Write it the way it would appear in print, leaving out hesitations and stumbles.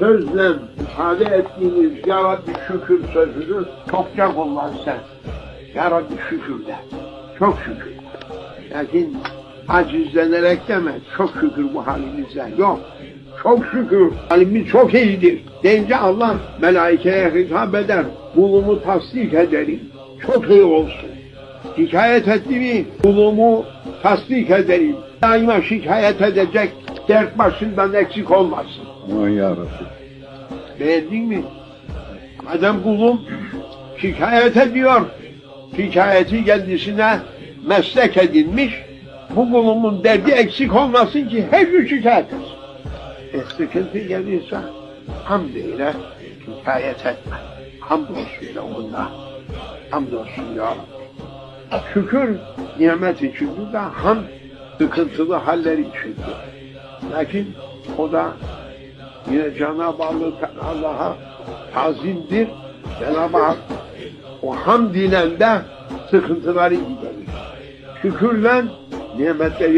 sözle ifade ettiğiniz Ya Rabbi şükür sözünü çokça kullan sen. Ya Rabbi şükür de. Çok şükür. Lakin acizlenerek deme, çok şükür bu halimize. Yok. Çok şükür. Halimiz çok iyidir. Deyince Allah melaikeye hitap eder. Kulumu tasdik ederim. Çok iyi olsun. Şikayet etti mi? Kulumu tasdik ederim. Daima şikayet edecek, dert başından eksik olmasın. Aman ya Rabbi. Beğendin mi? Madem kulum şikayet ediyor, şikayeti kendisine meslek edinmiş, bu kulumun derdi eksik olmasın ki her gün şikayet etsin. Sıkıntı gelirse hamd eyle, şikayet etme. Hamdolsun ya Allah. Hamdolsun ya Rabbi. Şükür nimet içindir de hamd sıkıntılı haller içindir. Lakin o da yine Cenab-ı Allah'a tazimdir. Cenab-ı Hak o hamd ile de sıkıntıları giderir. Şükürle nimetleri